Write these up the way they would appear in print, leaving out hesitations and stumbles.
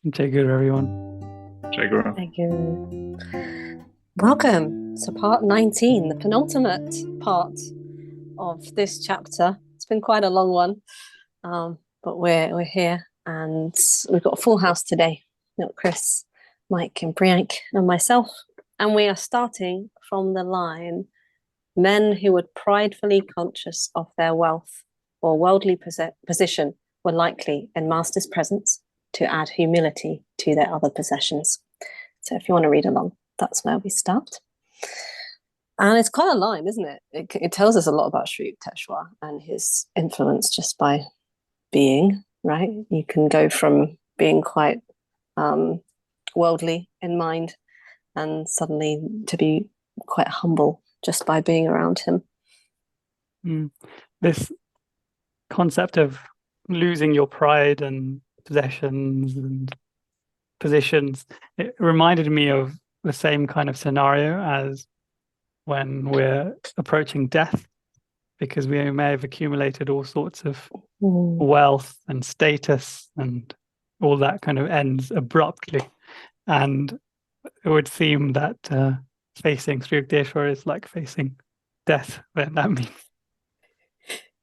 Jai Guru, everyone. Jai Guru. Thank you. Welcome to part 19, the penultimate part of this chapter. It's been quite a long one, but we're here and we've got a full house today. We've got Chris, Mike and Priyank and myself, and we are starting from the line, men who were pridefully conscious of their wealth or worldly position were likely in master's presence to add humility to their other possessions. So if you want to read along, that's where we start. And it's quite a line, isn't it? It tells us a lot about Sri Yukteswar and his influence just by being, right? You can go from being quite worldly in mind and suddenly to be quite humble just by being around him. This concept of losing your pride and possessions and positions, it reminded me of the same kind of scenario as when we're approaching death, because we may have accumulated all sorts of wealth and status, and all that kind of ends abruptly. And it would seem that facing Sri Yukteswar is like facing death, then that means.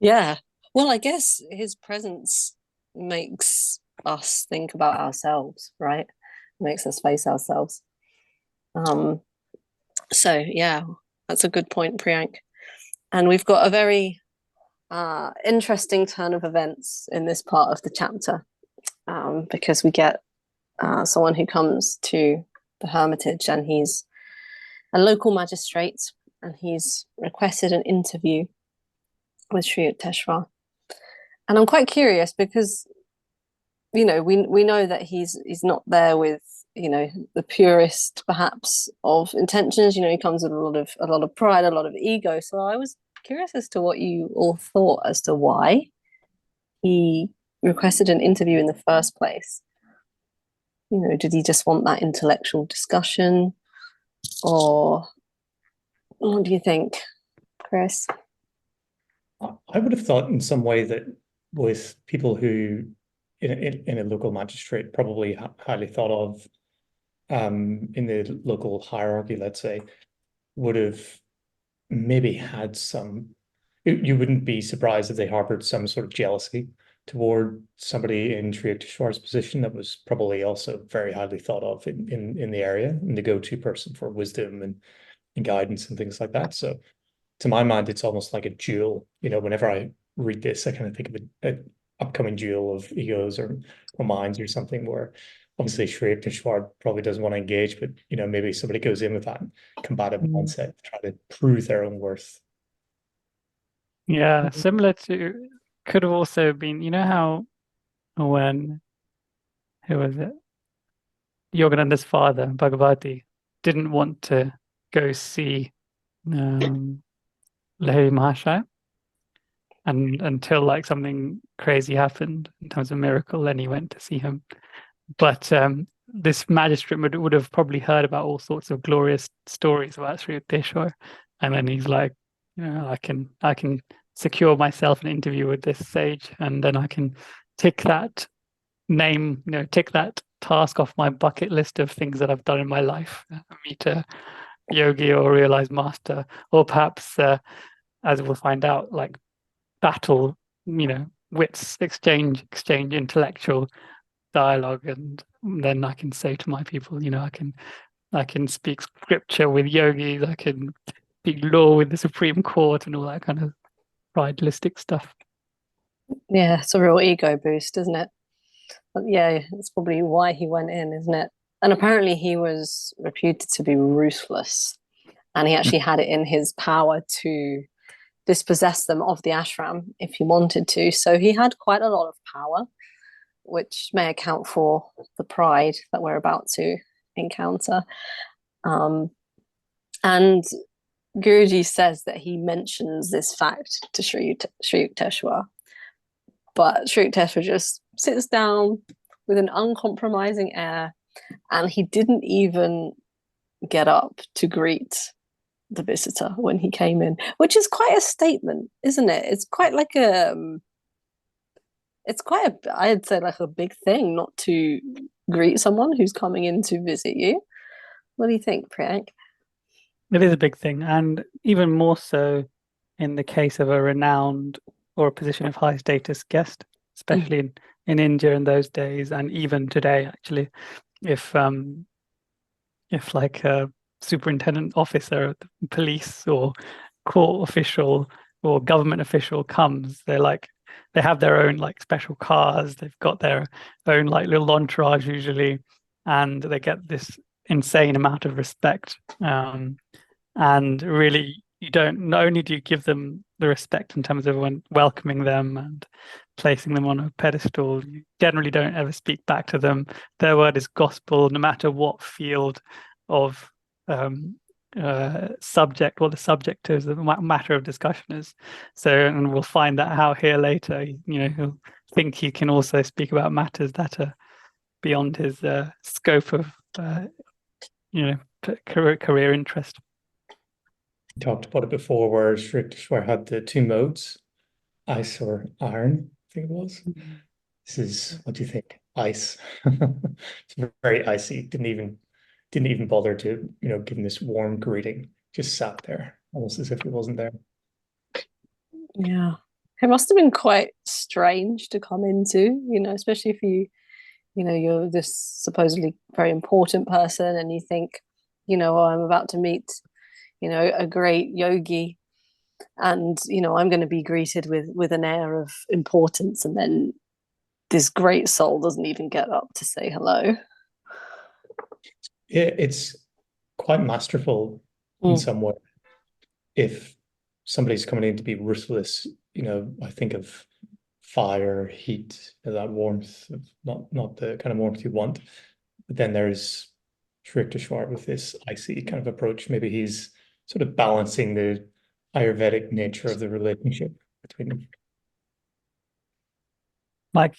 Yeah. Well, I guess his presence makes us think about ourselves, right? Makes us face ourselves. So yeah, that's a good point, Priyank. And we've got a very interesting turn of events in this part of the chapter, because we get someone who comes to the hermitage, and he's a local magistrate, and he's requested an interview with Sri Yukteswar. And I'm quite curious because, you know, we know that he's not there with, you know, the purest perhaps of intentions. You know, he comes with a lot of pride, a lot of ego. So I was curious as to what you all thought as to why he requested an interview in the first place. You know, did he just want that intellectual discussion, or what do you think, Chris? I would have thought in some way that with people who in a local magistrate probably highly thought of in the local hierarchy, let's say, would have maybe had some, you wouldn't be surprised if they harbored some sort of jealousy toward somebody in Sri Yukteswar's position that was probably also very highly thought of in the area, and the go-to person for wisdom and guidance and things like that. So to my mind, it's almost like a duel. You know, whenever I read this, I kind of think of an upcoming duel of egos or minds or something, where obviously Sri Yukteswar probably doesn't want to engage, but, you know, maybe somebody goes in with that combative mindset to try to prove their own worth. Yeah, similar to, could have also been, you know how when, who was it? Yogananda's father, Bhagavati, didn't want to go see Lahiri Mahashaya, and until like something crazy happened in terms of miracle, then he went to see him. But this magistrate would have probably heard about all sorts of glorious stories about Sri Yukteswar, and then he's like, you know, I can secure myself an interview with this sage, and then I can tick that name, you know, tick that task off my bucket list of things that I've done in my life, meet a yogi or realized master, or perhaps, as we'll find out, like battle, you know, wits, exchange intellectual dialogue, and then I can say to my people, you know, I can speak scripture with yogis, I can speak law with the Supreme Court, and all that kind of pridelistic stuff. Yeah, it's a real ego boost, isn't it? But yeah, it's probably why he went in, isn't it? And apparently he was reputed to be ruthless, and he actually had it in his power to dispossess them of the ashram if he wanted to. So he had quite a lot of power, which may account for the pride that we're about to encounter. And Guruji says that he mentions this fact to Sri Yukteswar, but Sri Yukteswar just sits down with an uncompromising air, and he didn't even get up to greet the visitor when he came in, which is quite a statement, isn't it? It's quite like I'd say like a big thing not to greet someone who's coming in to visit you. What do you think, Priyank? It is a big thing, and even more so in the case of a renowned or a position of high status guest, especially in India in those days, and even today, actually, if like a superintendent officer, police or court official or government official comes, they have their own like special cars, they've got their own like little entourage usually, and they get this insane amount of respect. And really, you don't, not only do you give them the respect in terms of when welcoming them and placing them on a pedestal, you generally don't ever speak back to them. Their word is gospel, no matter what field of subject, what the subject is, the matter of discussion is. So, and we'll find that out here later. He'll think he can also speak about matters that are beyond his scope of, career interest. We talked about it before, where Sri Yukteswar had the two modes, ice or iron, I think it was. This is, what do you think? Ice. It's very icy. Didn't even bother to, give him this warm greeting. Just sat there, almost as if he wasn't there. Yeah. It must have been quite strange to come into, especially if you're this supposedly very important person and you think, I'm about to meet, a great yogi, and, I'm going to be greeted with an air of importance, and then this great soul doesn't even get up to say hello. Yeah, it's quite masterful in some way. If somebody's coming in to be ruthless, I think of fire, heat, that warmth, not the kind of warmth you want. But then there's Sri Yukteswar with this icy kind of approach. Maybe he's sort of balancing the Ayurvedic nature of the relationship between them. Like,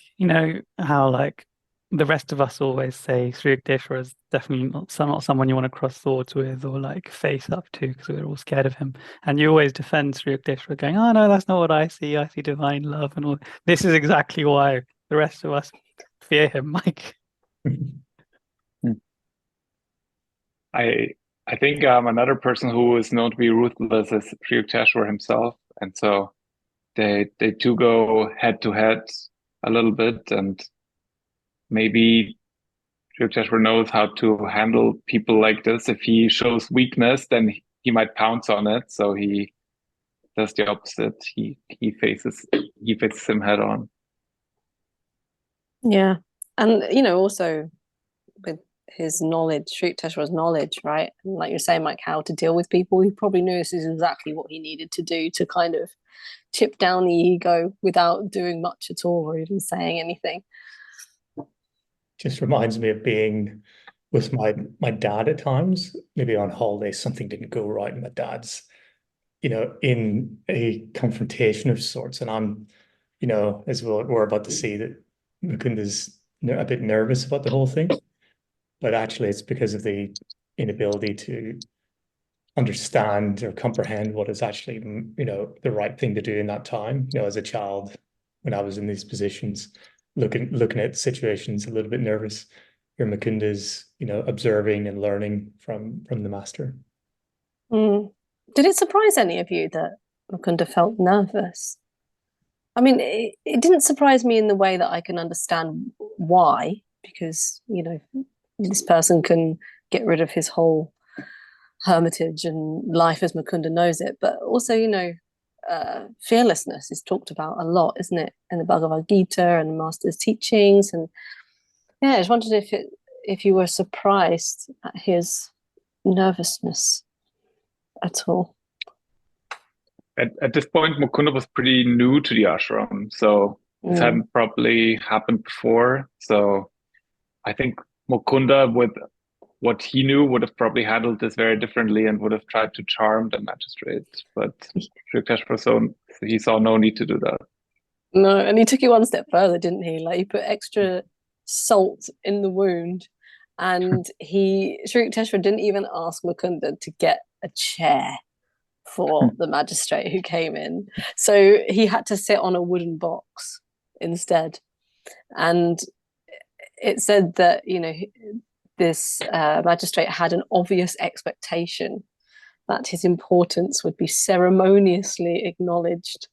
how like the rest of us always say Sri Yukteswar is definitely not someone you want to cross swords with or like face up to because we're all scared of him. And you always defend Sri Yukteswar going, oh no, that's not what I see. I see divine love and all. This is exactly why the rest of us fear him, Mike. I think another person who is known to be ruthless is Sri Yukteswar himself, and so they two go head to head a little bit, and maybe Sri Yukteswar knows how to handle people like this. If he shows weakness, then he might pounce on it. So he does the opposite. He faces him head on. Yeah, and also with his knowledge, Sri Yukteswar's knowledge, right? And like you're saying, like how to deal with people, he probably knew this is exactly what he needed to do to kind of chip down the ego without doing much at all or even saying anything. Just reminds me of being with my dad at times, maybe on holiday, something didn't go right, and my dad's, in a confrontation of sorts, and I'm, as we're about to see, that Mukunda's a bit nervous about the whole thing. But actually, it's because of the inability to understand or comprehend what is actually, the right thing to do in that time. As a child, when I was in these positions, looking at situations, a little bit nervous. Here, Mukunda's, observing and learning from the master. Did it surprise any of you that Mukunda felt nervous? I mean, it didn't surprise me in the way that I can understand why, because, this person can get rid of his whole hermitage and life as Mukunda knows it. But also, fearlessness is talked about a lot, isn't it? In the Bhagavad Gita and the master's teachings. And yeah, I just wondered if you were surprised at his nervousness at all. At this point, Mukunda was pretty new to the ashram, so this hadn't probably happened before. So I think Mukunda, with what he knew, would have probably handled this very differently and would have tried to charm the magistrate. But Sri Yukteswar, he saw no need to do that. No, and he took it one step further, didn't he? Like he put extra salt in the wound, and Sri Yukteswar didn't even ask Mukunda to get a chair for the magistrate who came in. So he had to sit on a wooden box instead. And it said that, you know, this magistrate had an obvious expectation that his importance would be ceremoniously acknowledged.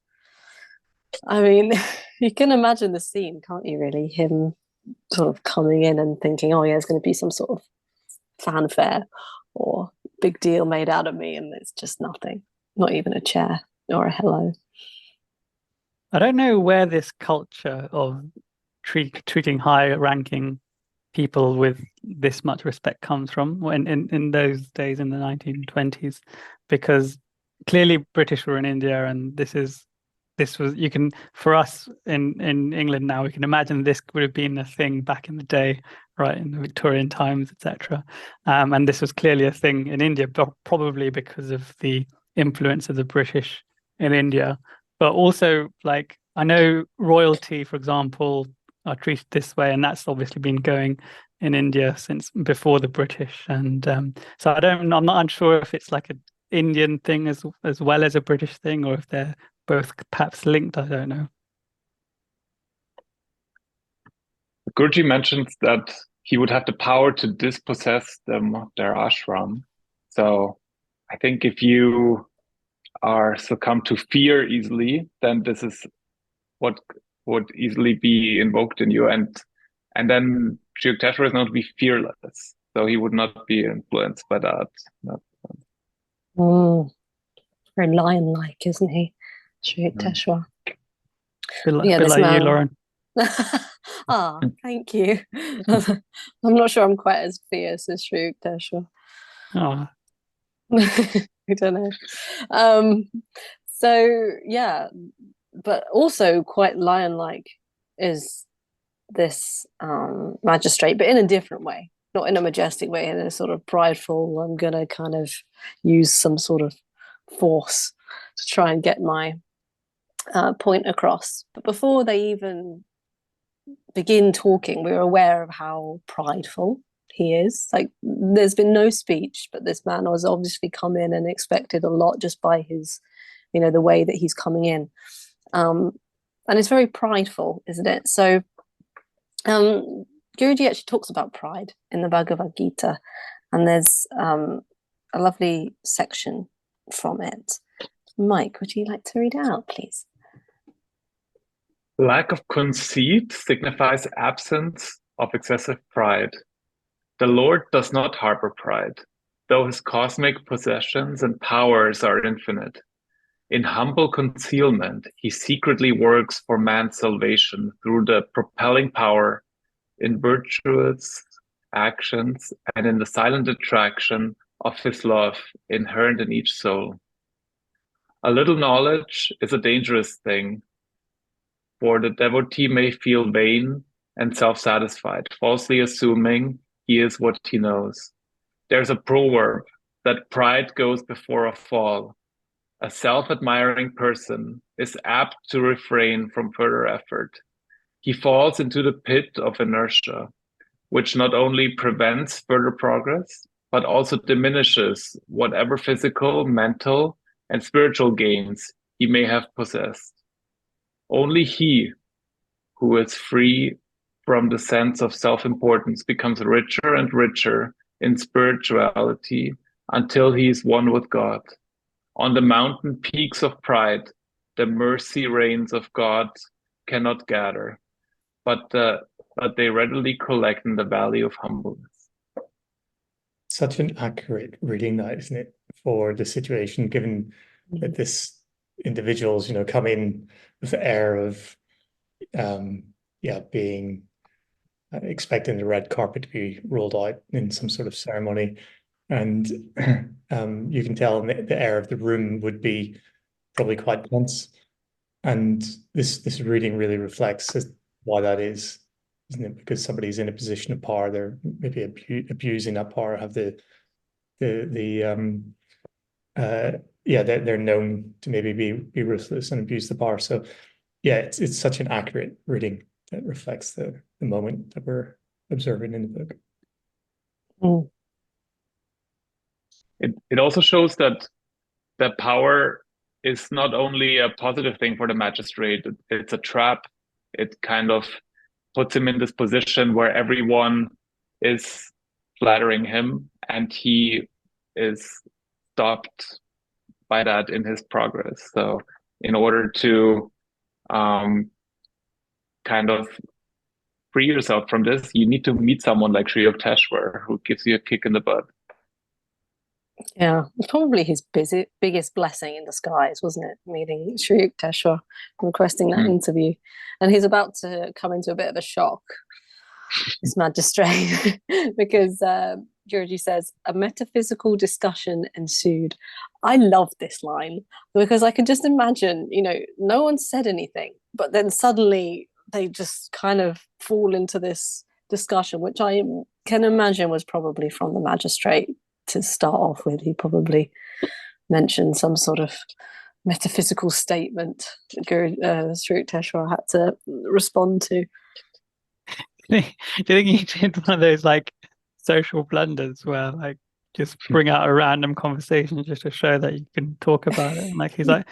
I mean, you can imagine the scene, can't you, really? Him sort of coming in and thinking, oh, yeah, there's going to be some sort of fanfare or big deal made out of me, and it's just nothing, not even a chair or a hello. I don't know where this culture of treating high-ranking people with this much respect comes from in those days in the 1920s, because clearly British were in India, and this was, you can, for us in England now, we can imagine this would have been a thing back in the day, right, in the Victorian times, etc. And this was clearly a thing in India, probably because of the influence of the British in India. But also, like, I know royalty, for example, are treated this way, and that's obviously been going in India since before the British. And so I'm not unsure if it's like an Indian thing as well as a British thing, or if they're both perhaps linked. I don't know. Guruji mentions that he would have the power to dispossess them, their ashram. So I think if you are succumb to fear easily, then this is what would easily be invoked in you. And then Sri Yukteswar is known to be fearless, so he would not be influenced by that. Very lion-like, isn't he, Sri Yukteswar? Bit like man... you, Lauren. Ah, thank you. I'm not sure I'm quite as fierce as Sri Yukteswar. Oh. I don't know. So yeah, but also quite lion-like is this magistrate, but in a different way, not in a majestic way, in a sort of prideful, I'm gonna kind of use some sort of force to try and get my point across. But before they even begin talking, we're aware of how prideful he is. Like, there's been no speech, but this man has obviously come in and expected a lot just by his, you know, the way that he's coming in. And it's very prideful, isn't it? So Guruji actually talks about pride in the Bhagavad Gita, and there's a lovely section from it. Mike, would you like to read it out, please? Lack of conceit signifies absence of excessive pride. The Lord does not harbor pride, though his cosmic possessions and powers are infinite. In humble concealment, he secretly works for man's salvation through the propelling power in virtuous actions and in the silent attraction of his love inherent in each soul. A little knowledge is a dangerous thing, for the devotee may feel vain and self-satisfied, falsely assuming he is what he knows. There's a proverb that pride goes before a fall. A self-admiring person is apt to refrain from further effort. He falls into the pit of inertia, which not only prevents further progress, but also diminishes whatever physical, mental, and spiritual gains he may have possessed. Only he who is free from the sense of self-importance becomes richer and richer in spirituality until he is one with God. On the mountain peaks of pride, the mercy rains of God cannot gather, but they readily collect in the valley of humbleness. Such an accurate reading, that, isn't it, for the situation, given that this individuals, come in with the air of being expecting the red carpet to be rolled out in some sort of ceremony, and you can tell the air of the room would be probably quite tense, and this reading really reflects why that is, isn't it? Because somebody's in a position of power, they're maybe abusing that power, have they're known to maybe be ruthless and abuse the power. So yeah, it's such an accurate reading that reflects the moment that we're observing in the book. Mm. It also shows that power is not only a positive thing for the magistrate, it's a trap. It kind of puts him in this position where everyone is flattering him, and he is stopped by that in his progress. So in order to kind of free yourself from this, you need to meet someone like Sri Yukteswar who gives you a kick in the butt. Yeah, it's probably his biggest blessing in disguise, wasn't it? Meeting Sri Yukteswar, requesting that interview. And he's about to come into a bit of a shock, this magistrate, because Guruji says, a metaphysical discussion ensued. I love this line because I can just imagine, no one said anything, but then suddenly they just kind of fall into this discussion, which I can imagine was probably from the magistrate to start off with. He probably mentioned some sort of metaphysical statement that Sri Yukteswar had to respond to. Do you think he did one of those like social blunders where like just bring out a random conversation just to show that you can talk about it? And like he's like,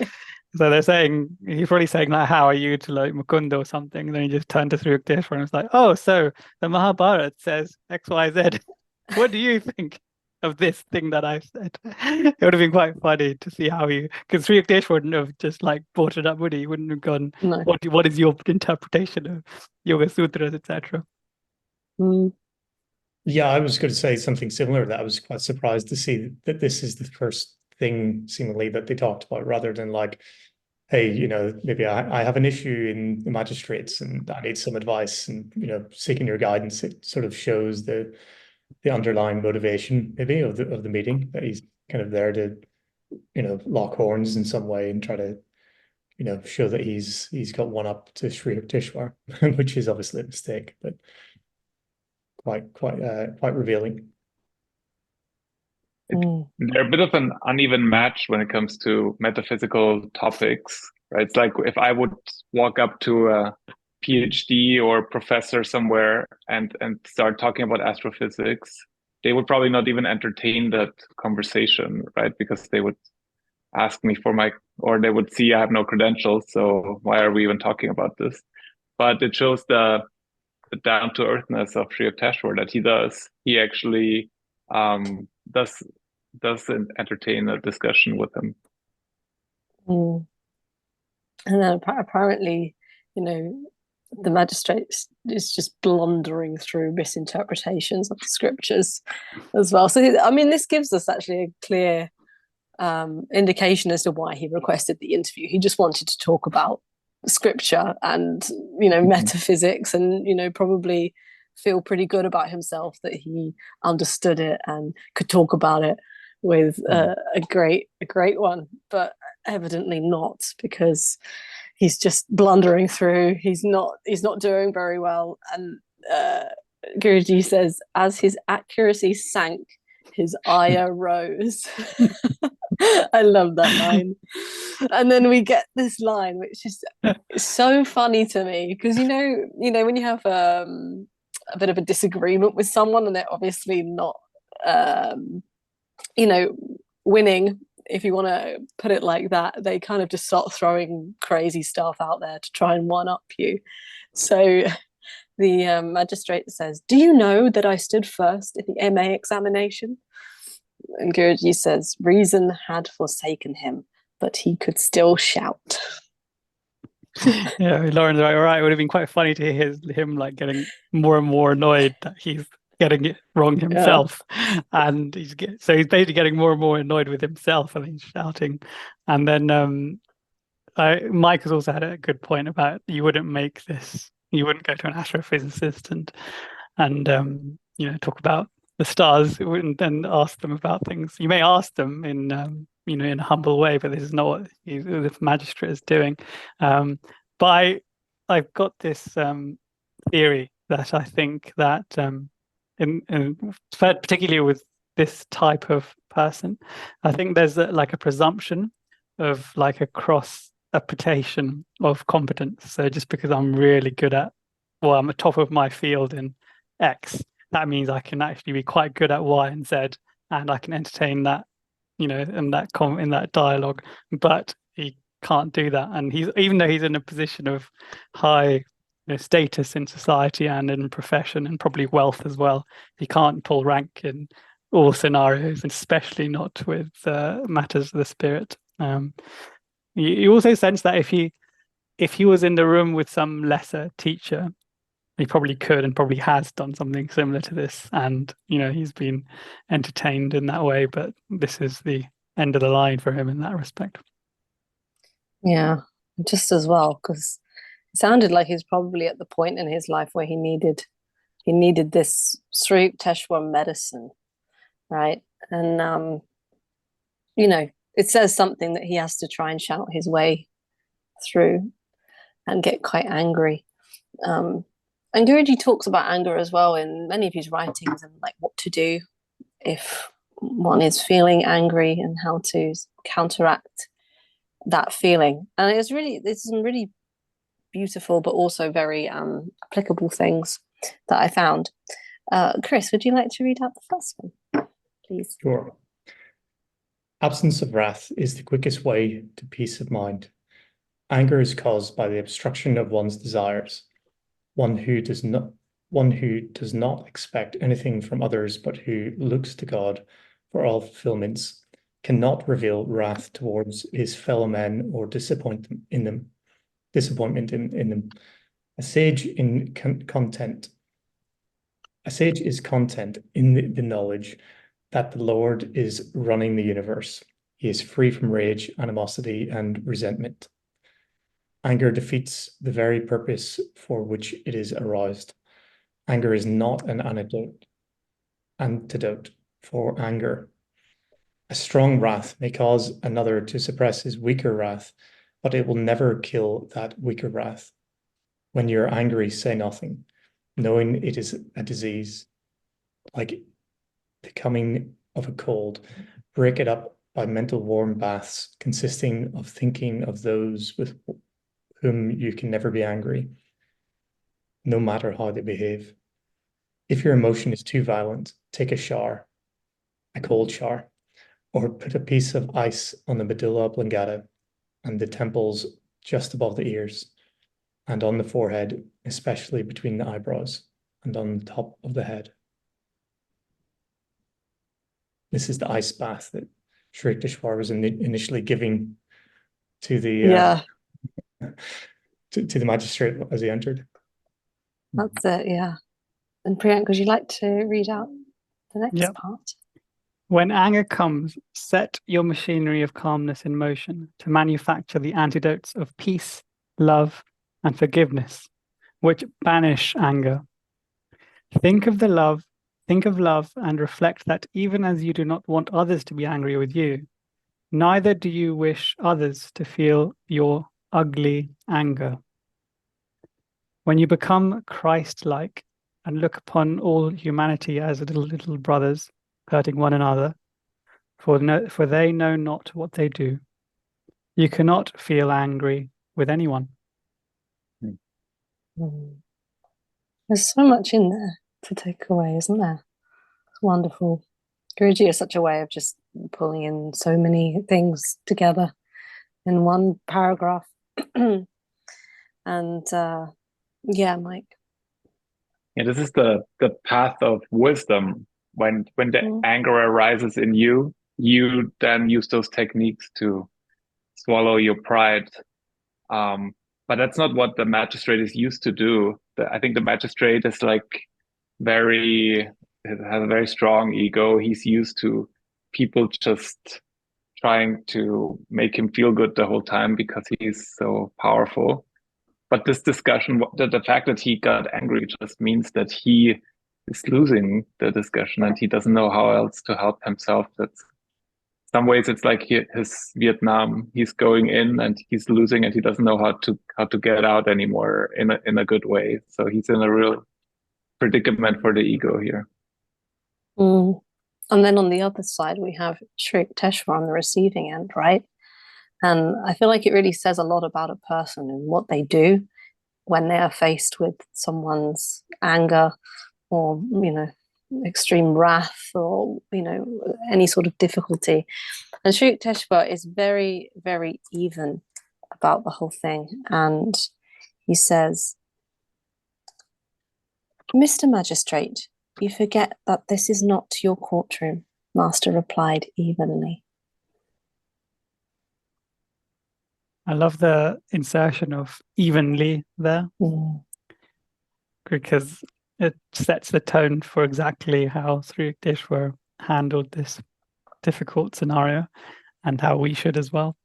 so they're saying, he's probably saying like, how are you to like Mukunda or something? And then he just turned to Sri Yukteswar and was like, oh, so the Mahabharata says X, Y, Z. What do you think of this thing that I've said? It would have been quite funny to see how because Sri Yukteswar wouldn't have just like brought it up, would he? He wouldn't have gone, No. what is your interpretation of Yoga Sutras, etc. Yeah, I was going to say something similar. That I was quite surprised to see that this is the first thing seemingly that they talked about, rather than like, hey, maybe I have an issue in the magistrates and I need some advice, and seeking your guidance. It sort of shows the underlying motivation maybe of the meeting, that he's kind of there to lock horns in some way and try to show that he's got one up to Sri Yukteswar, which is obviously a mistake, but quite revealing. They're a bit of an uneven match when it comes to metaphysical topics, right? It's like if I would walk up to a PhD or professor somewhere and start talking about astrophysics, they would probably not even entertain that conversation, right? Because they would ask me or they would see I have no credentials, so why are we even talking about this? But it shows the down-to-earthness of Sri Yukteswar that he actually does entertain a discussion with him. And then apparently, the magistrate is just blundering through misinterpretations of the scriptures as well. So, I mean, this gives us actually a clear indication as to why he requested the interview. He just wanted to talk about scripture and, metaphysics, and, probably feel pretty good about himself that he understood it and could talk about it with a great one. But evidently not, because he's just blundering through. He's not doing very well. And Guruji says, as his accuracy sank, his ire rose. I love that line. And then we get this line, which is so funny to me, because when you have a bit of a disagreement with someone and they're obviously not winning, if you want to put it like that, they kind of just start throwing crazy stuff out there to try and one up you. So the magistrate says, do you know that I stood first in the MA examination? And Guruji says, reason had forsaken him, but he could still shout. Yeah, Lauren's right. All right, it would have been quite funny to hear him like getting more and more annoyed that he's getting it wrong himself, and he's basically getting more and more annoyed with himself, and he's shouting. And then Mike has also had a good point about you wouldn't go to an astrophysicist and talk about the stars and then ask them about things. You may ask them in in a humble way, but this is not what the magistrate is doing. But I've got this theory that I think that particularly with this type of person, I think there's a presumption of like a cross-application of competence. So just because I'm really good I'm at top of my field in X, that means I can actually be quite good at Y and Z, and I can entertain that, in that dialogue. But he can't do that, and even though he's in a position of high status in society and in profession, and probably wealth as well. He can't pull rank in all scenarios, and especially not with matters of the spirit. You also sense that if he was in the room with some lesser teacher, he probably could and probably has done something similar to this, and he's been entertained in that way. But this is the end of the line for him in that respect. Yeah, just as well, because it sounded like he's probably at the point in his life where he needed this Sri Yukteswar medicine, right? And it says something that he has to try and shout his way through and get quite angry. And Guruji talks about anger as well in many of his writings, and like what to do if one is feeling angry and how to counteract that feeling. And there's some really beautiful but also very applicable things that I found. Chris, would you like to read out the first one, please? Sure. Absence of wrath is the quickest way to peace of mind. Anger is caused by the obstruction of one's desires. One who does not expect anything from others, but who looks to God for all fulfillments, cannot reveal wrath towards his fellow men or disappointment in them. A sage is content in the knowledge that the Lord is running the universe. He is free from rage, animosity, and resentment. Anger defeats the very purpose for which it is aroused. Anger is not an antidote for anger. A strong wrath may cause another to suppress his weaker wrath, but it will never kill that weaker wrath. When you're angry, say nothing, knowing it is a disease, like the coming of a cold. Break it up by mental warm baths, consisting of thinking of those with whom you can never be angry, no matter how they behave. If your emotion is too violent, take a shower, a cold shower, or put a piece of ice on the medulla oblongata and the temples just above the ears, and on the forehead, especially between the eyebrows, and on the top of the head. This is the ice bath that Sri Yukteswar was initially giving to the to the magistrate as he entered. That's it, yeah. And Priyank, would you like to read out the next part? When anger comes, set your machinery of calmness in motion to manufacture the antidotes of peace, love, and forgiveness, which banish anger. Think of love, and reflect that even as you do not want others to be angry with you, neither do you wish others to feel your ugly anger. When you become Christ-like and look upon all humanity as little brothers, hurting one another, for they know not what they do, you cannot feel angry with anyone. There's so much in there to take away, isn't there? It's wonderful. Guruji is such a way of just pulling in so many things together in one paragraph. And Mike. Yeah, this is the path of wisdom. When the anger arises in you, you then use those techniques to swallow your pride. But that's not what the magistrate is used to do. I think the magistrate is has a very strong ego. He's used to people just trying to make him feel good the whole time because he's so powerful. But this discussion, the fact that he got angry just means that he is losing the discussion and he doesn't know how else to help himself. That's some ways it's like his Vietnam. He's going in and he's losing, and he doesn't know how to get out anymore in a good way. So he's in a real predicament for the ego here. And then on the other side, we have Sri Yukteswar on the receiving end, right? And I feel like it really says a lot about a person and what they do when they are faced with someone's anger or, extreme wrath or, any sort of difficulty. And Sri Yukteswar is very, very even about the whole thing. And he says, Mr. Magistrate, you forget that this is not your courtroom, Master replied evenly. I love the insertion of evenly there Mm. because it sets the tone for exactly how Sri Yukteswar handled this difficult scenario and how we should as well.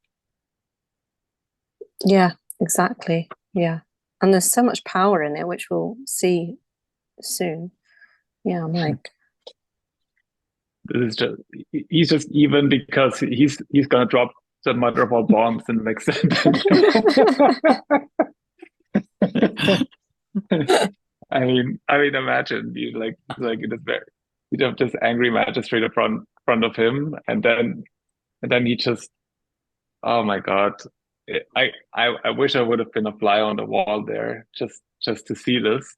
Yeah, exactly. Yeah. And there's so much power in it, which we'll see soon. Yeah, Mike. This is just he's just even because he's gonna drop the mother of all bombs in the next sentence. Imagine you like it is very you have this angry magistrate in front of him, and then he just, oh my God, I wish I would have been a fly on the wall there just to see this.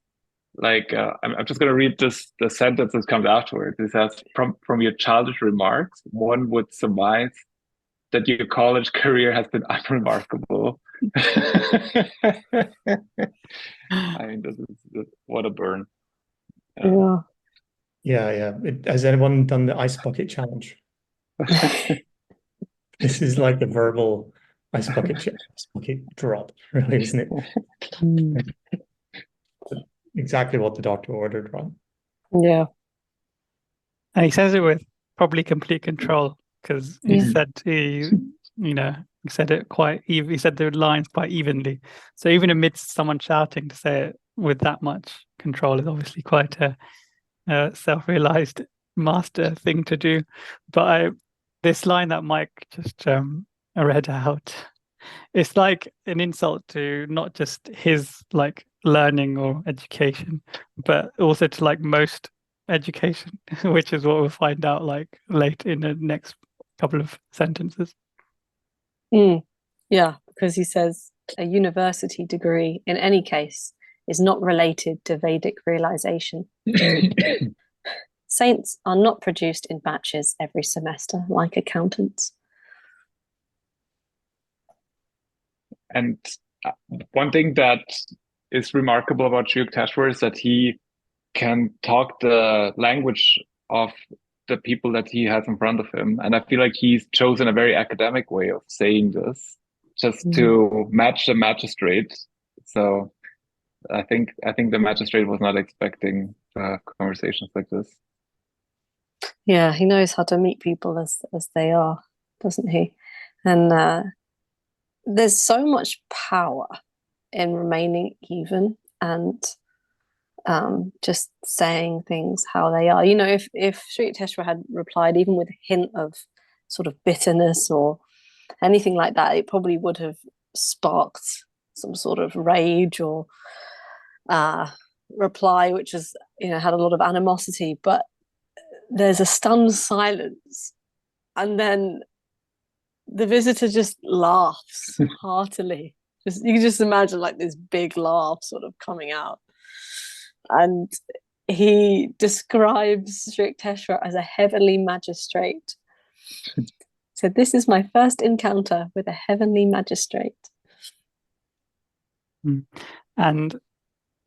I'm just going to read the sentence that comes afterwards. It says, from your childish remarks, one would surmise that your college career has been unremarkable. What a burn. Yeah. Yeah. Has anyone done the ice bucket challenge? This is like the verbal ice bucket drop, really, isn't it? Exactly what the doctor ordered, right? Yeah. And he says it with probably complete control because he Yeah. said he said it quite he said the lines quite evenly. So even amidst someone shouting, to say it with that much control is obviously quite a self-realized master thing to do. But this line that Mike just read out, it's like an insult to not just his like learning or education, but also to like most education, which is what we'll find out like late in the next couple of sentences. Yeah, because he says a university degree in any case is not related to Vedic realization. Saints are not produced in batches every semester like accountants. And one thing that is remarkable about Sri Yukteswar is that he can talk the language of the people that he has in front of him. And I feel like he's chosen a very academic way of saying this just to match the magistrate. So I think the magistrate was not expecting conversations like this. Yeah, he knows how to meet people as they are, doesn't he? And there's so much power in remaining even and just saying things how they are. You know, if Sri Yukteswar had replied even with a hint of sort of bitterness or anything like that, it probably would have sparked some sort of rage or reply, which has, you know, had a lot of animosity. But there's a stunned silence, and then the visitor just laughs heartily. You can just imagine like this big laugh sort of coming out. And he describes Sri Yukteswar as a heavenly magistrate. So this is my first encounter with a heavenly magistrate. And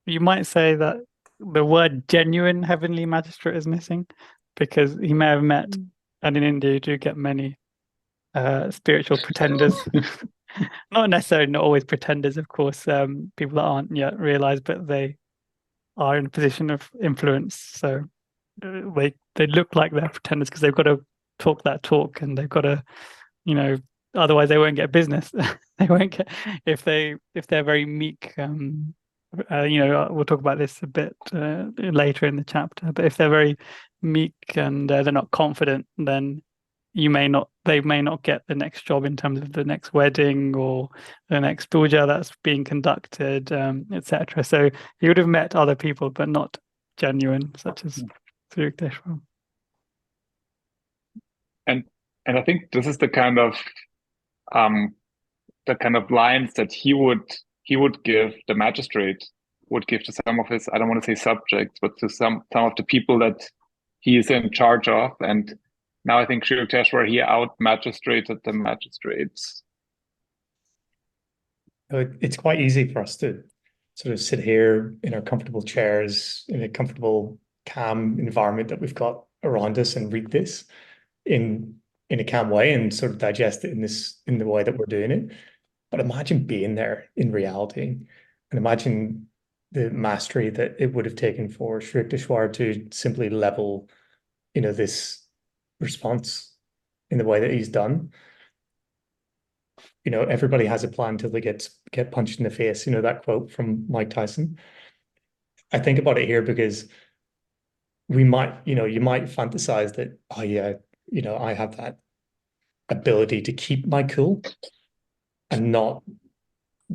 you might say that the word genuine heavenly magistrate is missing because he may have met, and in India you do get many spiritual pretenders. Not necessarily, not always pretenders, of course, people that aren't yet realized, but they are in a position of influence. So they look like they're pretenders because they've got to talk that talk, and they've got to, you know, otherwise they won't get business. They won't get if they're very meek. We'll talk about this a bit later in the chapter. But if they're very meek and they're not confident, then they may not get the next job in terms of the next wedding or the next puja that's being conducted, etc. So he would have met other people, but not genuine, such as Sri Yukteswar. And I think this is the kind of lines that he would give, the magistrate would give to some of his, I don't want to say subjects, but to some of the people that he is in charge of. And now I think Sri Yukteswar, he out-magistrated the magistrates. It's quite easy for us to sort of sit here in our comfortable chairs in a comfortable, calm environment that we've got around us and read this in a calm way and sort of digest it in the way that we're doing it. But imagine being there in reality, and imagine the mastery that it would have taken for Sri Yukteswar to simply level, this response in the way that he's done. Everybody has a plan till they get punched in the face. That quote from Mike Tyson. I think about it here because you might fantasize that, oh yeah, I have that ability to keep my cool and not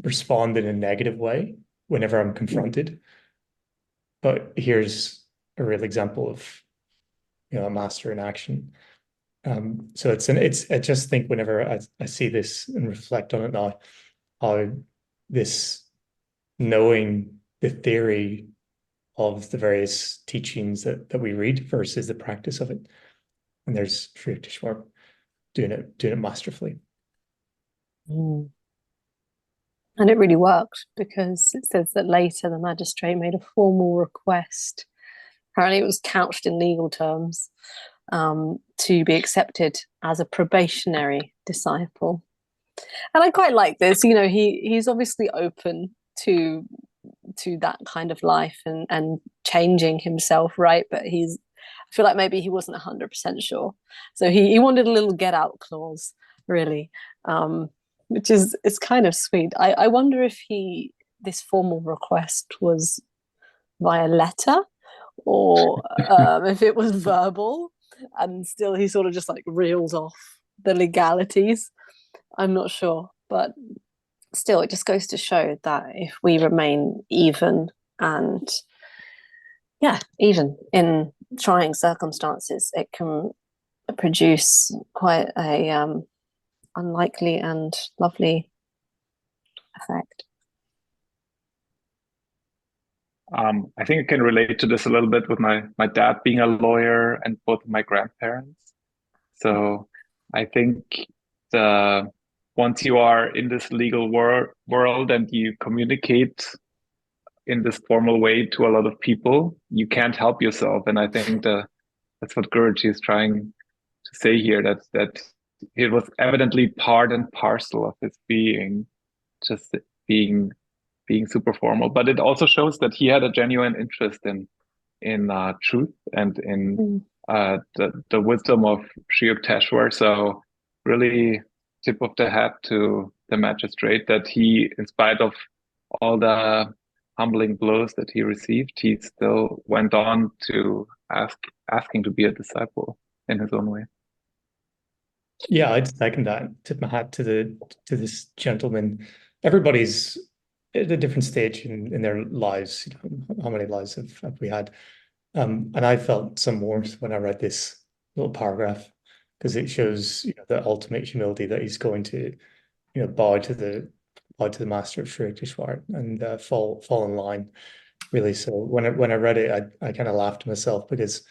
respond in a negative way whenever I'm confronted. But here's a real example of, a master in action. So I just think whenever I see this and reflect on it now, how this knowing the theory of the various teachings that we read versus the practice of it. And there's Sri Yukteswar doing it masterfully. Mm. And it really worked, because it says that later the magistrate made a formal request. Apparently it was couched in legal terms, to be accepted as a probationary disciple. And I quite like this. He's obviously open to that kind of life and changing himself, right? But I feel like maybe he wasn't 100% sure. So he wanted a little get out clause, really, which is kind of sweet. I wonder if this formal request was via letter, or if it was verbal, and still he sort of just like reels off the legalities. I'm not sure, but still it just goes to show that if we remain even in trying circumstances, it can produce quite a unlikely and lovely effect. I think I can relate to this a little bit with my dad being a lawyer and both of my grandparents. So I think once you are in this legal world and you communicate in this formal way to a lot of people, you can't help yourself. And I think that's what Guruji is trying to say here, that it was evidently part and parcel of his being, just being super formal. But it also shows that he had a genuine interest in truth and in the wisdom of Sri Yukteswar. So really tip of the hat to the magistrate, that he, in spite of all the humbling blows that he received, he still went on to asking to be a disciple in his own way. Yeah, I'd second that. Tip my hat to this gentleman. Everybody's at a different stage in their lives. How many lives have we had? And I felt some warmth when I read this little paragraph, because it shows the ultimate humility, that he's going to bow to the master of Sri Yukteswar and fall in line, really. So when I read it, I kind of laughed to myself, because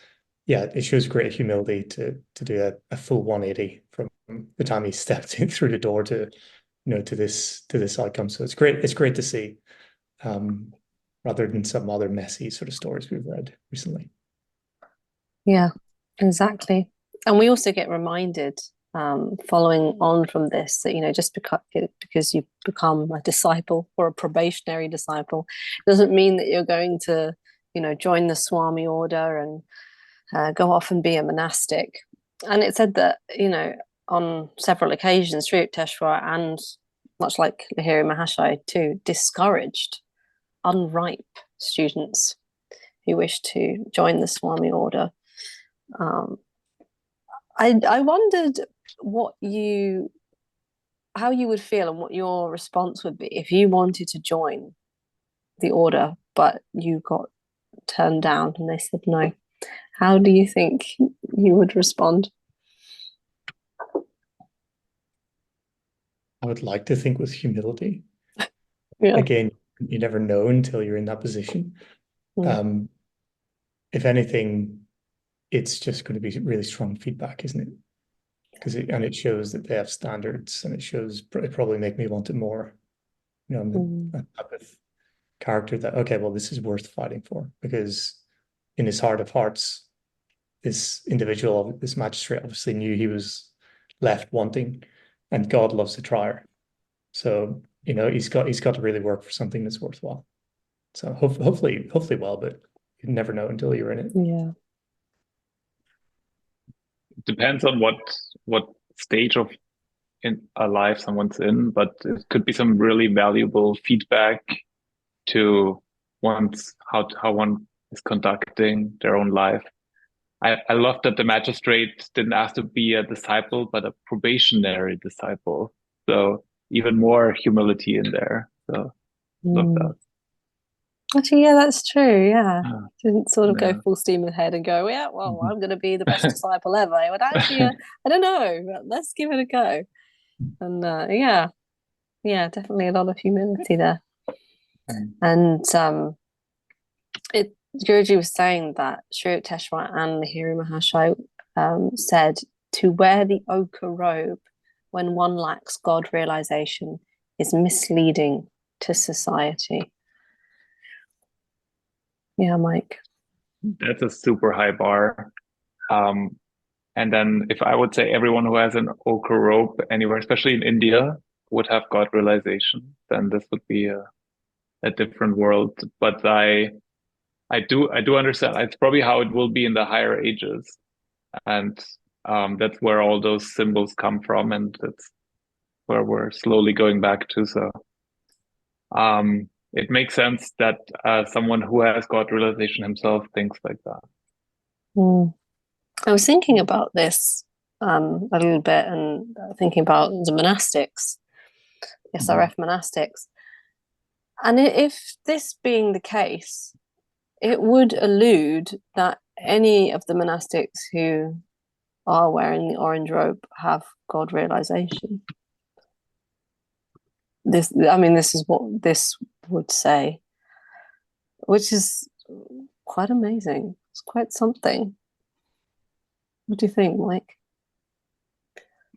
it shows great humility to do a full 180 from the time he stepped in through the door to to this outcome. So it's great to see, rather than some other messy sort of stories we've read recently. Yeah, exactly. And we also get reminded, following on from this, that just because you become a disciple or a probationary disciple doesn't mean that you're going to join the Swami Order and go off and be a monastic. And it said that on several occasions, Sri Yukteswar, and much like Lahiri Mahashaya too, discouraged unripe students who wished to join the Swami Order. I wondered how you would feel and what your response would be if you wanted to join the order, but you got turned down and they said no. How do you think you would respond? I would like to think with humility. Yeah. Again, you never know until you're in that position. If anything, it's just going to be really strong feedback, isn't it? Because it shows that they have standards, and it probably make me want it more. I'm the type of character that, okay, well, this is worth fighting for, because in his heart of hearts, this individual, this magistrate, obviously knew he was left wanting, and God loves a trier. So, he's got to really work for something that's worthwhile. So hopefully well, but you never know until you're in it. Yeah. Depends on what stage of in a life someone's in, but it could be some really valuable feedback to how one is conducting their own life. I love that the magistrate didn't ask to be a disciple, but a probationary disciple. So even more humility in there. So love that. Actually, yeah, that's true. Yeah. Ah, Didn't sort of yeah. go full steam ahead and go, yeah, well, Mhm. I'm going to be the best disciple ever. But actually, I don't know, but let's give it a go. And yeah, definitely a lot of humility there. And Guruji was saying that Sri Yukteswar and Lahiri Mahashai said to wear the ochre robe when one lacks God realization is misleading to society. Yeah, Mike. That's a super high bar. And then if I would say everyone who has an ochre robe anywhere, especially in India, would have God realization, then this would be a different world. But I do understand. It's probably how it will be in the higher ages, and that's where all those symbols come from, and that's where we're slowly going back to. So it makes sense that someone who has God realization himself thinks like that. I was thinking about this a little bit, and thinking about the monastics, SRF monastics. And if this being the case, it would allude that any of the monastics who are wearing the orange robe have God realization. This is what this would say, which is quite amazing. It's quite something. What do you think, Mike?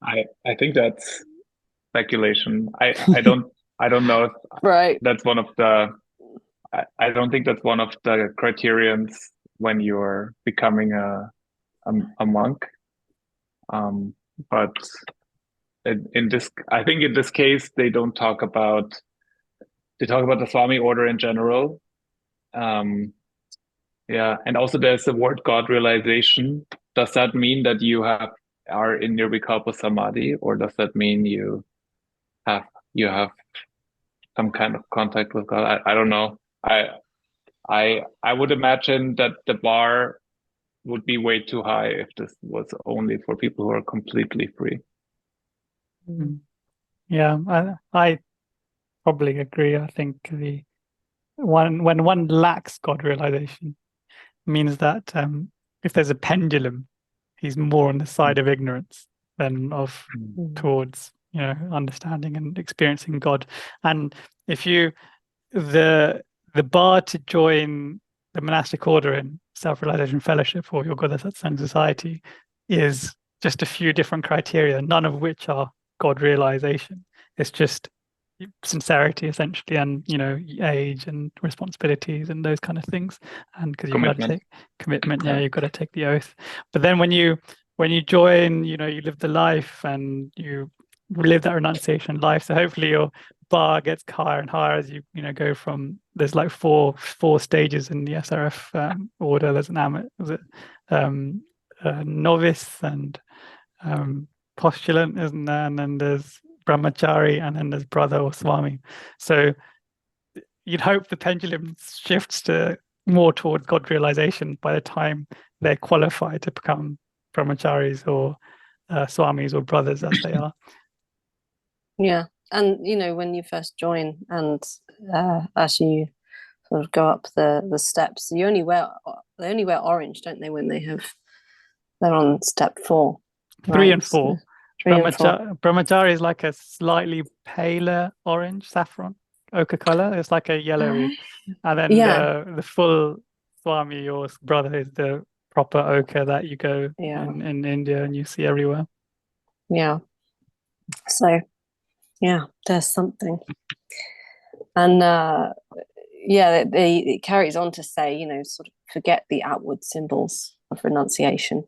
I think that's speculation. I don't know if Right. that's one of the. I don't think that's one of the criterions when you're becoming a monk. But in this, I think in this case they don't talk about. They talk about the Swami Order in general. Yeah, and also there's the word God realization. Does that mean that you are in Nirvikalpa Samadhi, or does that mean you have some kind of contact with God? I don't know. I would imagine that the bar would be way too high if this was only for people who are completely free. Yeah, I probably agree. I think when one lacks God realization means that if there's a pendulum, he's more on the side of ignorance than of towards understanding and experiencing God. And if the bar to join the monastic order in self-realization fellowship or your Yoga Satsang society is just a few different criteria, none of which are God realization. It's just sincerity essentially, and age and responsibilities and those kind of things, and because you've got to take commitment, you've got to take the oath. But then when you join, you live the life and you live that renunciation life, so hopefully your bar gets higher and higher as you go from, there's like four stages in the SRF order. There's an novice and postulant, isn't there? And then there's brahmachari, and then there's brother or swami. So you'd hope the pendulum shifts to more towards God realization by the time they're qualified to become brahmacharis or swamis or brothers, as they are. Yeah, and when you first join, and as you sort of go up the steps, they only wear orange, don't they? When they're on step 4, 3 and 4. So 3 and 4. Brahmachari is like a slightly paler orange, saffron, ochre color. It's like a yellowy, and then the full swami or brother is the proper ochre that you go in India and you see everywhere. Yeah. So, yeah, there's something, and it carries on to say, sort of forget the outward symbols of renunciation,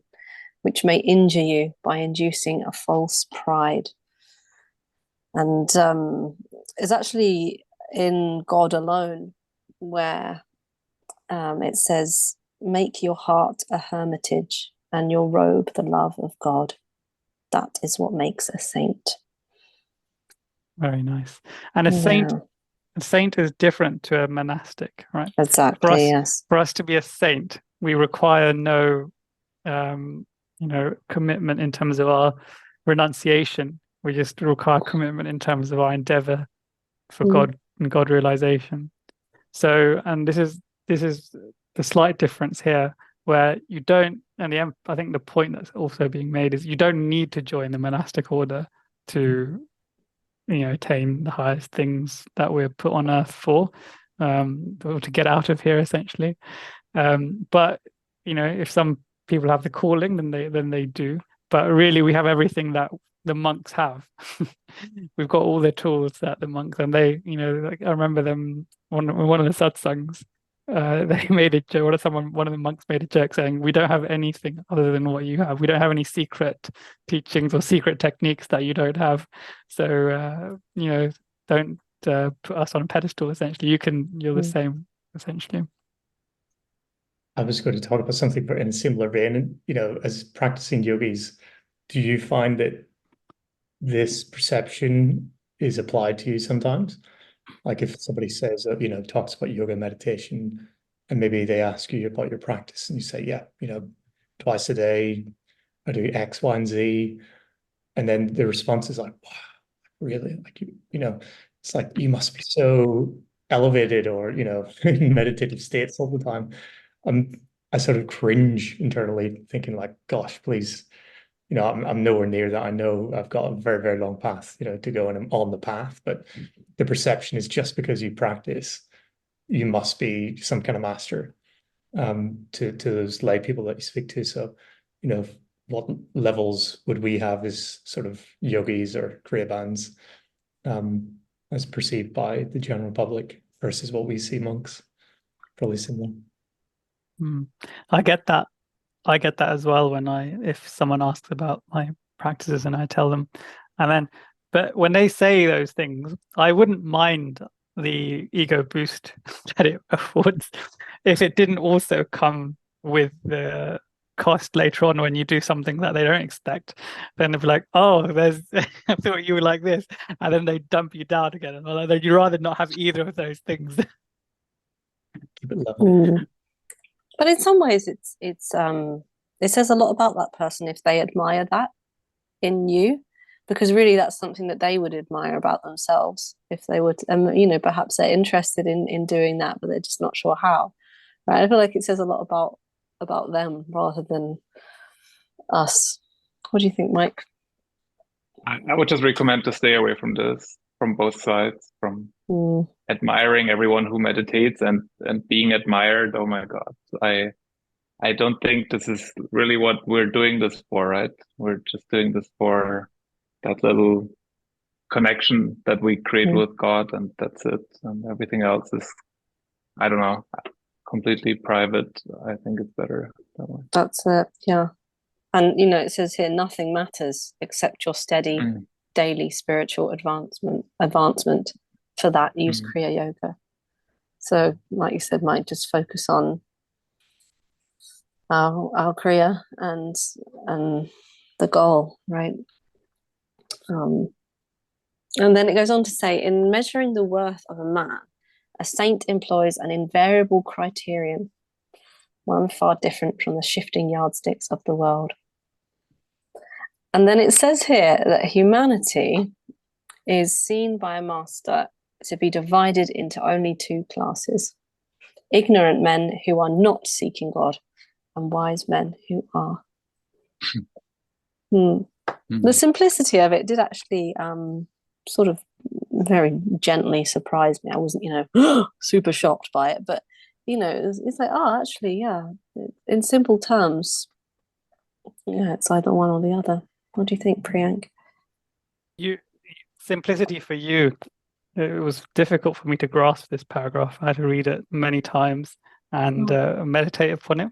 which may injure you by inducing a false pride. And it's actually in God alone where it says, make your heart a hermitage and your robe the love of God. That is what makes a saint. Very nice. And a saint is different to a monastic, right? Exactly, yes. For us to be a saint, we require no commitment in terms of our renunciation. We just require commitment in terms of our endeavor for God and God realization. So, and this is the slight difference here, where you don't, and I think the point that's also being made is you don't need to join the monastic order to attain the highest things that we're put on earth for, or to get out of here, essentially. But if some people have the calling, then they do. But really, we have everything that the monks have. We've got all the tools that the monks, and they, like I remember them one of the satsangs. They made a joke. One of the monks made a joke saying, "We don't have anything other than what you have. We don't have any secret teachings or secret techniques that you don't have. So don't put us on a pedestal. Essentially, you're the same. Essentially." I was going to talk about something in a similar vein. As practicing yogis, do you find that this perception is applied to you sometimes? Like if somebody says, talks about yoga meditation, and maybe they ask you about your practice, and you say, yeah, twice a day, I do X, Y, and Z. And then the response is like, wow, really? Like, it's like, you must be so elevated or, in meditative states all the time. I sort of cringe internally thinking like, gosh, please, I'm nowhere near that. I know I've got a very, very long path, to go, and I'm on the path. But the perception is just because you practice, you must be some kind of master to those lay people that you speak to. So, what levels would we have as sort of yogis or kriya bands as perceived by the general public versus what we see monks? Probably similar. I get that. I get that as well if someone asks about my practices and I tell them, but when they say those things, I wouldn't mind the ego boost that it affords if it didn't also come with the cost later on when you do something that they don't expect. Then they'll be like, oh, I thought you were like this, and then they dump you down again, and you'd rather not have either of those things. Keep it level. But in some ways, it says a lot about that person if they admire that in you, because really that's something that they would admire about themselves if they would, perhaps they're interested in doing that, but they're just not sure how. Right? I feel like it says a lot about them rather than us. What do you think, Mike? I would just recommend to stay away from this, from both sides, from admiring everyone who meditates and being admired. Oh my God. I don't think this is really what we're doing this for, right? We're just doing this for that little connection that we create with God, and that's it. And everything else is, I don't know, completely private. I think it's better that way. That's it, yeah. And it says here, nothing matters except your steady daily spiritual advancement. For that, use Kriya Yoga. So, like you said, Mike, just focus on our Kriya and the goal, right? And then it goes on to say, in measuring the worth of a man, a saint employs an invariable criterion, one far different from the shifting yardsticks of the world. And then it says here that humanity is seen by a master to be divided into only two classes: ignorant men who are not seeking God, and wise men who are. The simplicity of it did actually sort of very gently surprise me. I wasn't, super shocked by it, but it's like, oh, actually, yeah, in simple terms, yeah, it's either one or the other. What do you think, Priyank? Simplicity for you it was difficult for me to grasp this paragraph. I had to read it many times and meditate upon it.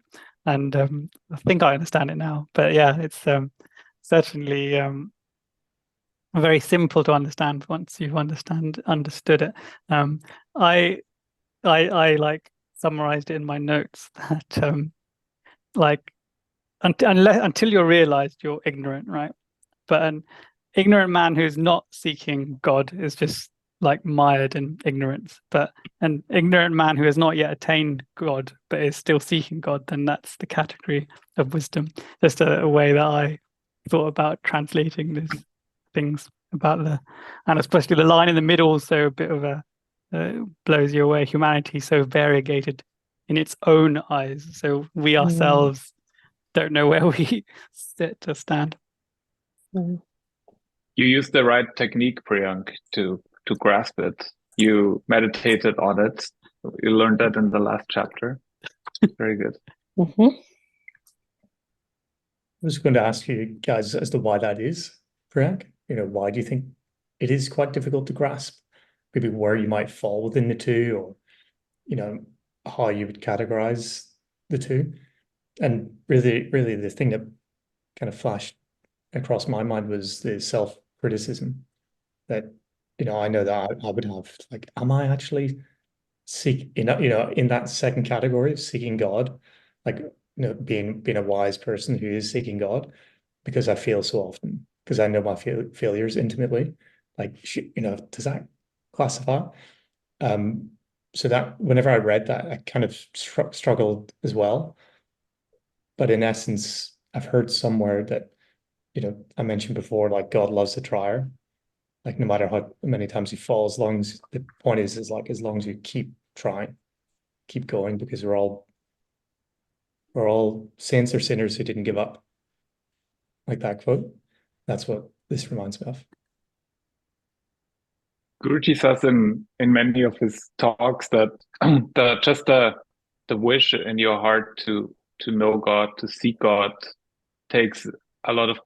And I think I understand it now. But yeah, it's certainly very simple to understand once you've understood it. I like summarized it in my notes that like until you're realized you're ignorant, right? But an ignorant man who's not seeking God is just like mired in ignorance. But an ignorant man who has not yet attained God but is still seeking God, then that's the category of wisdom. Just a way that I thought about translating these things about and especially the line in the middle, so a bit of a blows you away. Humanity so variegated in its own eyes, so we ourselves don't know where we sit or stand. You used the right technique, Priyank, to grasp it. You meditated on it. You learned that in the last chapter. Very good. I was going to ask you guys as to why that is, Priyank. Why do you think it is quite difficult to grasp? Maybe where you might fall within the two, or how you would categorize the two. And really the thing that kind of flashed across my mind was the self-criticism that, I know that I would have, like, am I actually in that second category of seeking God, like, being a wise person who is seeking God, because I fail so often, because I know my failures intimately, like, does that classify? So that whenever I read that, I kind of struggled as well. But in essence, I've heard somewhere that, I mentioned before, like, God loves a trier. Like, no matter how many times you fall, as long as the point is like, as long as you keep trying, keep going, because we're all saints or sinners who didn't give up. Like that quote. That's what this reminds me of. Guruji says in many of his talks that the wish in your heart to know God, to seek God, takes a lot of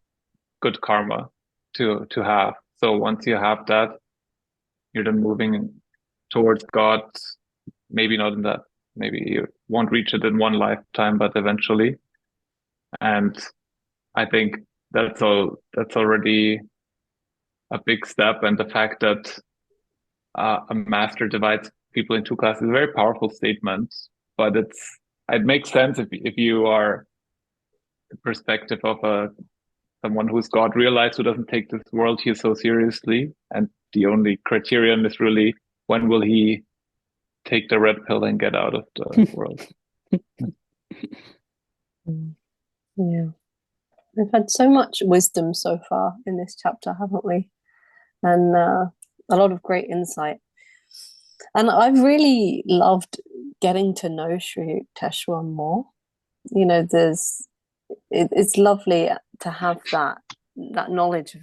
good karma to have. So once you have that, you're then moving towards God. Maybe not in that. Maybe you won't reach it in one lifetime, but eventually. And I think that's already a big step. And the fact that a master divides people in two classes is a very powerful statement. But it makes sense if you are the perspective of someone who's God realized, who doesn't take this world here so seriously, and the only criterion is really when will he take the red pill and get out of the world. Yeah, we've had so much wisdom so far in this chapter, haven't we? And a lot of great insight. And I've really loved getting to know Sri Yukteswar more. It's lovely to have that knowledge of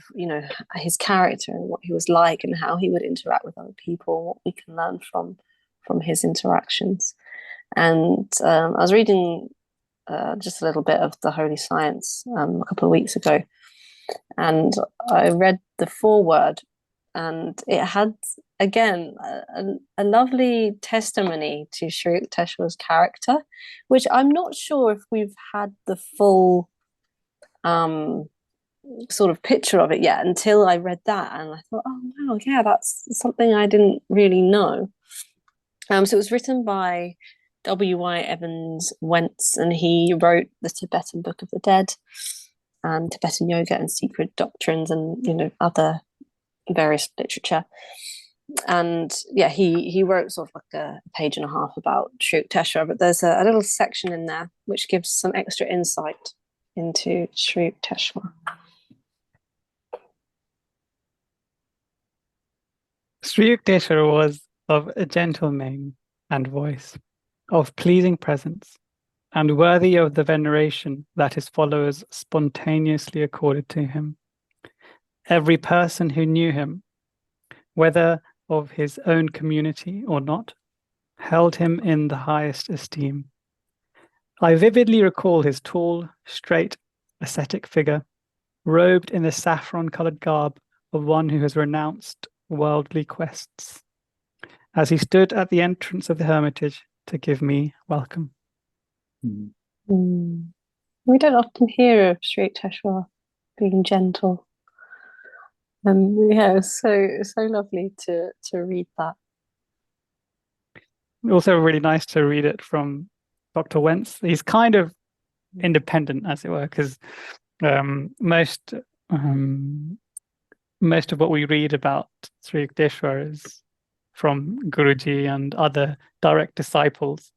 his character and what he was like and how he would interact with other people, what we can learn from his interactions. And I was reading just a little bit of the Holy Science a couple of weeks ago, and I read the foreword, and it had again a lovely testimony to Sri Yukteswar's character, which I'm not sure if we've had the full sort of picture of it yet until I read that, and I thought, oh wow, yeah, that's something I didn't really know. So it was written by W.Y. Evans Wentz, and he wrote the Tibetan Book of the Dead and Tibetan Yoga and Secret Doctrines and other various literature. And yeah, he wrote sort of like a page and a half about Sri Yukteswar, but there's a little section in there which gives some extra insight into Sri Yukteswar. Sri Yukteswar was of a gentle mien and voice, of pleasing presence, and worthy of the veneration that his followers spontaneously accorded to him. Every person who knew him, whether of his own community or not, held him in the highest esteem. I vividly recall his tall, straight, ascetic figure, robed in the saffron-coloured garb of one who has renounced worldly quests as he stood at the entrance of the hermitage to give me welcome. We don't often hear of Sri Yukteswar being gentle. Yeah, it's so lovely to read that. Also really nice to read it from Dr. Wentz. He's kind of independent, as it were, because most of what we read about Sri Yukteswar is from Guruji and other direct disciples.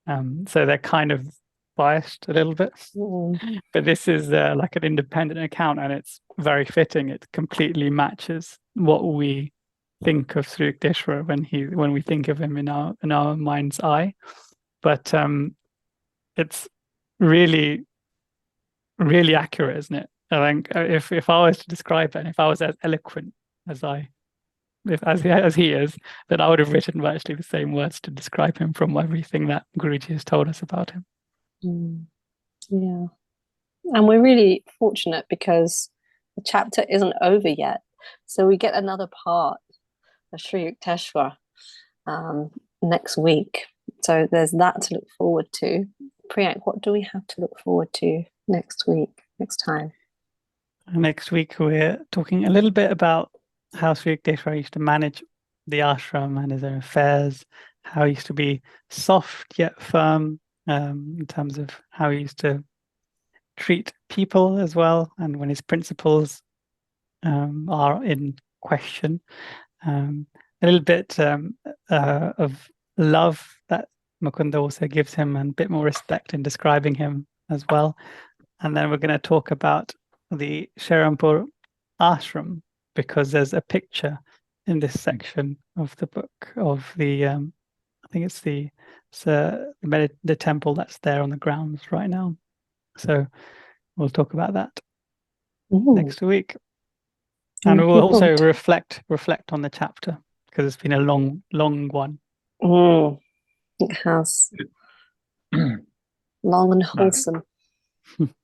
So they're kind of biased a little bit. But this is like an independent account, and it's very fitting. It completely matches what we think of Sri Yukteswar when we think of him in our mind's eye. But it's really, really accurate, isn't it? I think if I was to describe it, and if I was as eloquent as he is, then I would have written virtually the same words to describe him from everything that Guruji has told us about him. Yeah, and we're really fortunate because the chapter isn't over yet, so we get another part of Sri Yukteswar next week. So there's that to look forward to. Priyank, what do we have to look forward to next time? Next week we're talking a little bit about how Sri Yukteswar used to manage the ashram and his own affairs, how he used to be soft yet firm in terms of how he used to treat people as well, and when his principles are in question. A little bit of love that Mukunda also gives him, and a bit more respect in describing him as well. And then we're going to talk about the Sharampur ashram, because there's a picture in this section of the book of the I think it's the temple that's there on the grounds right now. So we'll talk about that next week, and we'll also reflect on the chapter, because it's been a long one. It has. Long and wholesome.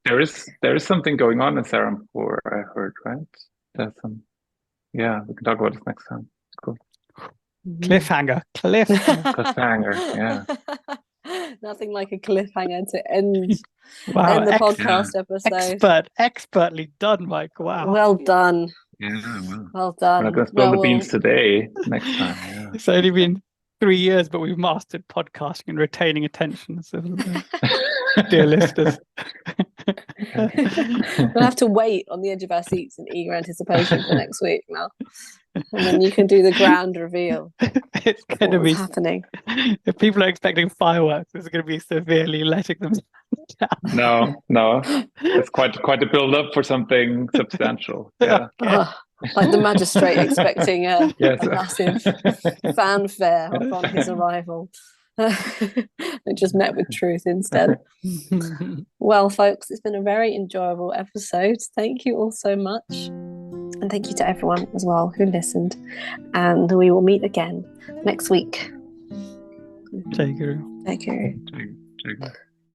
There is something going on in Serampore, I heard, right? There's some. Yeah, we can talk about this next time. It's cool. Cliffhanger. Cliffhanger. Yeah. Nothing like a cliffhanger to end Wow, the podcast episode. Expertly done, Mike. Wow. Well done. Yeah. Well done. We're not going to spill the beans today. Next time. Yeah. It's only been 3 years, but we've mastered podcasting and retaining attention. So, dear listeners. We'll have to wait on the edge of our seats in eager anticipation for next week now. And then you can do the grand reveal. It's going to be happening. If people are expecting fireworks, it's going to be severely letting them down. No. It's quite a build up for something substantial. Yeah. Like the magistrate expecting a massive fanfare upon his arrival. It just met with truth instead. Well, folks, it's been a very enjoyable episode. Thank you all so much. And thank you to everyone as well who listened. And we will meet again next week. Jai Guru. Jai Guru.